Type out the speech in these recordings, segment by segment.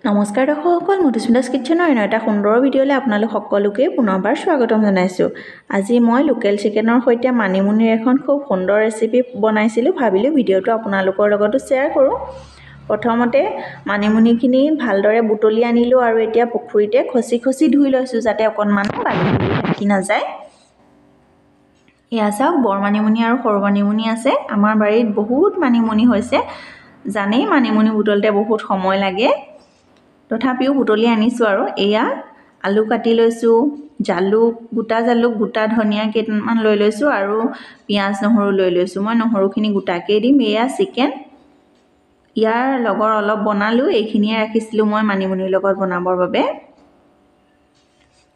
নমস্কাৰ দৰ্শকসকল, মধুস্মিতাছ কিটচেনৰ এটা সুন্দৰ ভিডিঅ'লৈ আপোনালোক সকলোকে পুনৰবাৰ স্বাগতম জনাইছোঁ। আজি মই লোকেল চিকেনৰ সৈতে মানিমুনিৰ এখন খুব সুন্দৰ ৰেচিপি বনাইছিলোঁ। ভাবিলোঁ ভিডিঅ'টো আপোনালোকৰ লগতো শ্বেয়াৰ কৰোঁ। প্ৰথমতে মানিমুনিখিনি ভালদৰে বুটলি আনিলোঁ আৰু এতিয়া পুখুৰীতে খচি ধুই লৈছোঁ যাতে অকণমান বালি থাকি নাযায়। এয়া চাওক, বৰ মানিমুনি আৰু সৰু মানিমুনি আছে। আমাৰ বাৰীত বহুত মানিমুনি হৈছে। জানেই মানিমুনি বুটলতে বহুত সময় লাগে, তথাপিও বুটলি আনিছোঁ। আৰু এয়া আলু কাটি লৈছোঁ, জালুক, গোটা ধনিয়া কেইটামান লৈ লৈছোঁ আৰু পিঁয়াজ নহৰু লৈ লৈছোঁ। মই নহৰুখিনি গোটাকেই দিম। এয়া চিকেন, ইয়াৰ লগত অলপ বনালোঁ। এইখিনিয়ে ৰাখিছিলোঁ মই মানিমুনিৰ লগত বনাবৰ বাবে।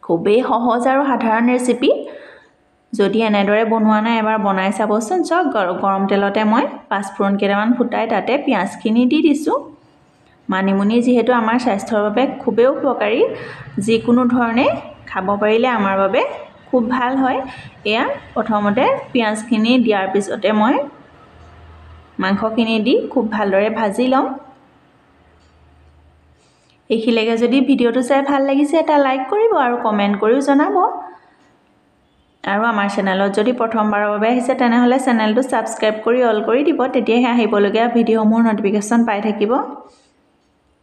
খুবেই সহজ আৰু সাধাৰণ ৰেচিপি। যদি এনেদৰে বনোৱা নাই এবাৰ বনাই চাবচোন। চাওক, গৰম তেলতে মই পাঁচফোৰণ কেইটামান ফুটাই তাতে পিঁয়াজখিনি দি দিছোঁ। মানিমুনি যিহেতু আমাৰ স্বাস্থ্যৰ বাবে খুবেই উপকাৰী, যিকোনো ধৰণে খাব পাৰিলে আমাৰ বাবে খুব ভাল হয়। এয়া প্ৰথমতে পিঁয়াজখিনি দিয়াৰ পিছতে মই মাংসখিনি দি খুব ভালদৰে ভাজি ল'ম। এইখিলৈকে যদি ভিডিঅ'টো চাই ভাল লাগিছে এটা লাইক কৰিব আৰু কমেণ্ট কৰিও জনাব। আৰু আমাৰ চেনেলত যদি প্ৰথমবাৰৰ বাবে আহিছে তেনেহ'লে চেনেলটো ছাবস্ক্ৰাইব কৰি অল কৰি দিব, তেতিয়াহে আহিবলগীয়া ভিডিঅ'সমূহৰ ন'টিফিকেশ্যন পাই থাকিব।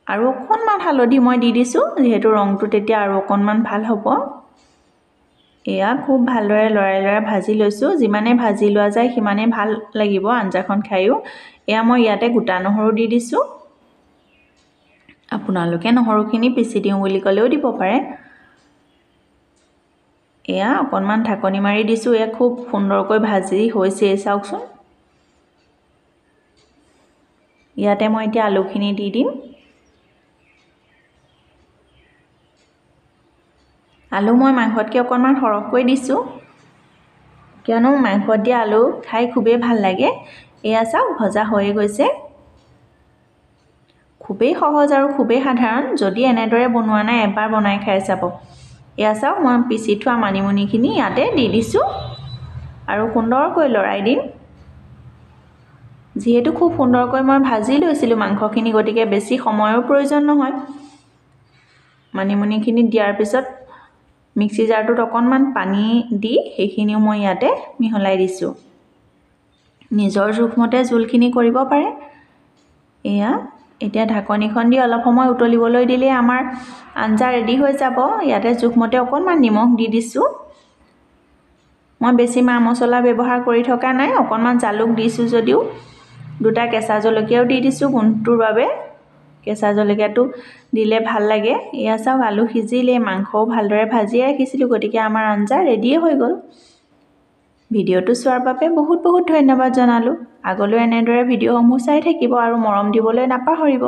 আৰু অকণমান হালধি মই দি দিছোঁ, যিহেতু ৰংটো তেতিয়া আৰু অকণমান ভাল হ'ব। এয়া খুব ভালদৰে লৰাই ভাজি লৈছোঁ। যিমানে ভাজি লোৱা যায় সিমানে ভাল লাগিব আঞ্জাখন খায়ো। এয়া মই ইয়াতে গোটা নহৰু দি দিছোঁ। আপোনালোকে নহৰুখিনি পিচি দিওঁ বুলি ক'লেও দিব পাৰে। এয়া অকণমান ঢাকনি মাৰি দিছোঁ। এয়া খুব সুন্দৰকৈ ভাজি হৈছে, চাওকচোন। ইয়াতে মই এতিয়া আলুখিনি দি দিম। আলু মই মাংসতকৈ অকণমান সৰহকৈ দিছোঁ, কিয়নো মাংসত দিয়া আলু খাই খুবেই ভাল লাগে। এয়া চাওক, ভজা হৈয়ে গৈছে। খুবেই সহজ আৰু খুবেই সাধাৰণ। যদি এনেদৰে বনোৱা নাই এবাৰ বনাই খাই চাব। এয়া চাওক, মই পিচি থোৱা মানিমুনিখিনি ইয়াতে দি দিছোঁ আৰু সুন্দৰকৈ লৰাই দিম। যিহেতু খুব সুন্দৰকৈ মই ভাজি লৈছিলোঁ মাংসখিনি, গতিকে বেছি সময়ৰ প্ৰয়োজন নহয়। মানিমুনিখিনি দিয়াৰ পিছত মিক্সি জাৰটোত অকণমান পানী দি সেইখিনিও মই ইয়াতে মিহলাই দিছোঁ। নিজৰ জোখমতে জোলখিনি কৰিব পাৰে। এয়া এতিয়া ঢাকনিখন দি অলপ সময় উতলিবলৈ দিলেই আমাৰ আঞ্জা ৰেডি হৈ যাব। ইয়াতে জোখমতে অকণমান নিমখ দি দিছোঁ। মই বেছি মা মছলা ব্যৱহাৰ কৰি থকা নাই। অকণমান জালুক দিছোঁ যদিও দুটা কেঁচা জলকীয়াও দি দিছোঁ গোন্ধটোৰ বাবে। কেঁচা জলকীয়াটো দিলে ভাল লাগে। এয়া চাওক, আলু সিজিলে, মাংসও ভালদৰে ভাজিয়ে ৰাখিছিলোঁ, গতিকে আমাৰ আঞ্জা ৰেডিয়ে হৈ গ'ল। ভিডিঅ'টো চোৱাৰ বাবে বহুত ধন্যবাদ জনালোঁ। আগলৈ এনেদৰে ভিডিঅ'সমূহ চাই থাকিব আৰু মৰম দিবলৈ নাপাহৰিব।